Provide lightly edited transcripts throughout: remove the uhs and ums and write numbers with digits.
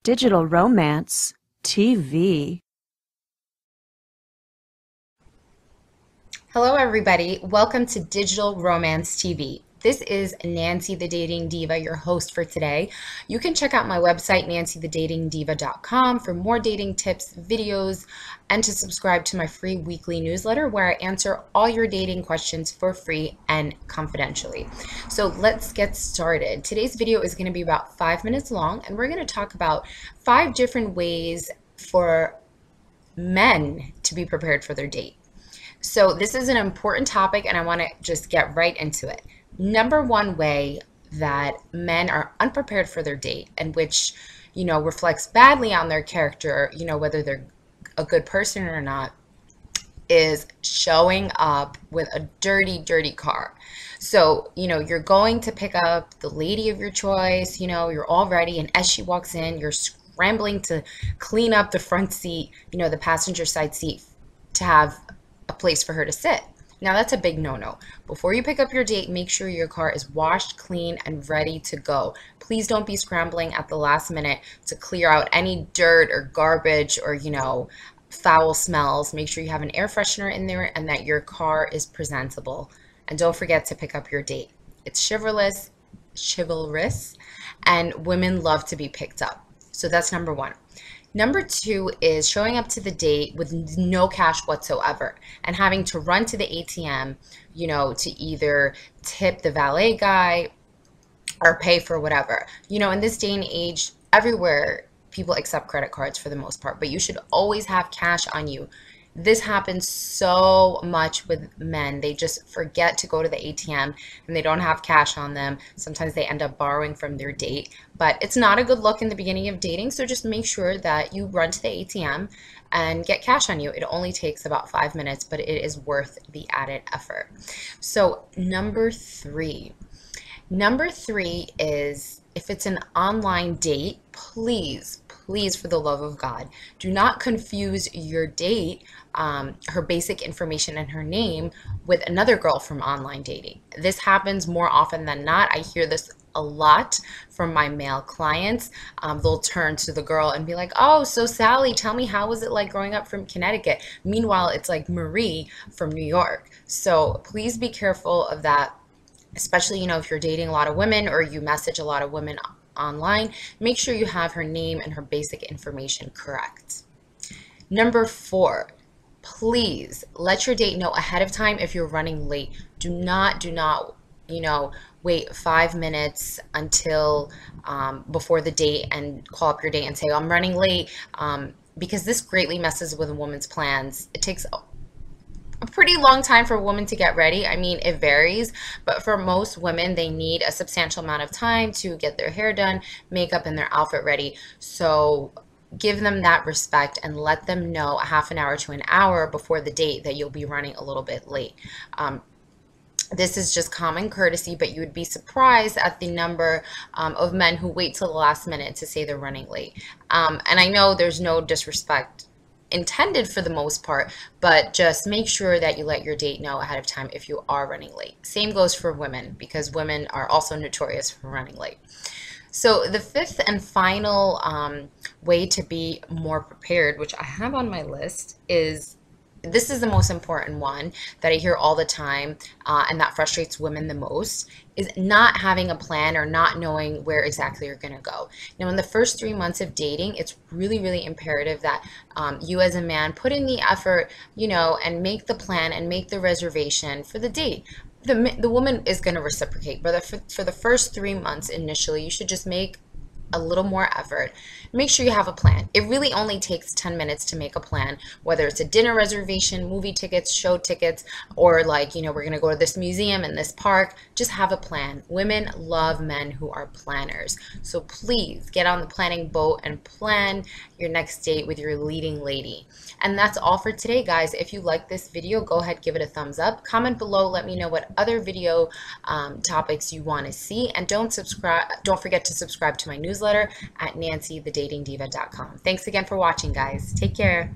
Digital Romance TV. Hello everybody, welcome to Digital Romance TV. This is Nancy the Dating Diva, your host for today. You can check out my website, nancythedatingdiva.com, for more dating tips, videos, and to subscribe to my free weekly newsletter where I answer all your dating questions for free and confidentially. So let's get started. Today's video is going to be about 5 minutes long, and we're going to talk about 5 different ways for men to be prepared for their date. So this is an important topic and I want to just get right into it. Number one way that men are unprepared for their date, and which, reflects badly on their character, whether they're a good person or not, is showing up with a dirty car. So, you're going to pick up the lady of your choice, you're all ready, and as she walks in, you're scrambling to clean up the front seat, the passenger side seat, to have a place for her to sit. Now that's a big no-no. Before you pick up your date, make sure your car is washed, clean, and ready to go. Please don't be scrambling at the last minute to clear out any dirt or garbage or, foul smells. Make sure you have an air freshener in there and that your car is presentable. And don't forget to pick up your date. It's chivalrous, and women love to be picked up. So that's number one. Number two is showing up to the date with no cash whatsoever and having to run to the ATM, to either tip the valet guy or pay for whatever. In this day and age, everywhere people accept credit cards for the most part, but you should always have cash on you. This happens so much with men. They just forget to go to the ATM and they don't have cash on them. Sometimes they end up borrowing from their date, but it's not a good look in the beginning of dating. So just make sure that you run to the ATM and get cash on you. It only takes about 5 minutes, but it is worth the added effort. So number three is, if it's an online date, please, for the love of God, do not confuse your date, her basic information and her name, with another girl from online dating. This happens more often than not. I hear this a lot from my male clients. They'll turn to the girl and be like, "Oh, so Sally, tell me, how was it like growing up from Connecticut?" Meanwhile, it's like Marie from New York. So please be careful of that, especially, if you're dating a lot of women or you message a lot of women online. Make sure you have her name and her basic information correct. Number four, please let your date know ahead of time if you're running late. Do not, wait 5 minutes until before the date and call up your date and say, "Oh, I'm running late," because this greatly messes with a woman's plans. It takes a pretty long time for a woman to get ready. I mean, it varies, but for most women, they need a substantial amount of time to get their hair done, makeup, and their outfit ready. So give them that respect and let them know a half an hour to an hour before the date that you'll be running a little bit late. This is just common courtesy, but you would be surprised at the number of men who wait till the last minute to say they're running late. And I know there's no disrespect intended for the most part, but just make sure that you let your date know ahead of time if you are running late. Same goes for women, because women are also notorious for running late. So the fifth and final way to be more prepared, which I have on my list, is, this is the most important one that I hear all the time, and that frustrates women the most, is not having a plan or not knowing where exactly you're going to go. Now, in the first 3 months of dating, it's really imperative that you as a man put in the effort, and make the plan and make the reservation for the date. The woman is going to reciprocate, but for the first 3 months initially, you should just make a little more effort. Make sure you have a plan. It really only takes 10 minutes to make a plan, whether it's a dinner reservation, movie tickets, show tickets, or like, we're going to go to this museum and this park. Just have a plan. Women love men who are planners. So please get on the planning boat and plan your next date with your leading lady. And that's all for today, guys. If you like this video, go ahead, give it a thumbs up. Comment below, let me know what other video topics you want to see. And don't forget to subscribe to my newsletter at nancythedatingdiva.com. Thanks again for watching, guys. Take care.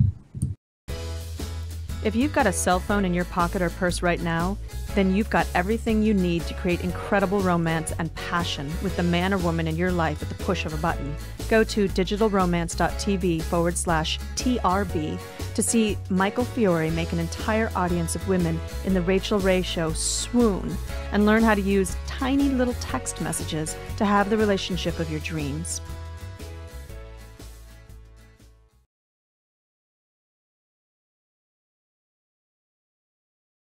If you've got a cell phone in your pocket or purse right now, then you've got everything you need to create incredible romance and passion with the man or woman in your life at the push of a button. Go to digitalromance.tv/TRB to see Michael Fiore make an entire audience of women in The Rachel Ray Show swoon and learn how to use tiny little text messages to have the relationship of your dreams.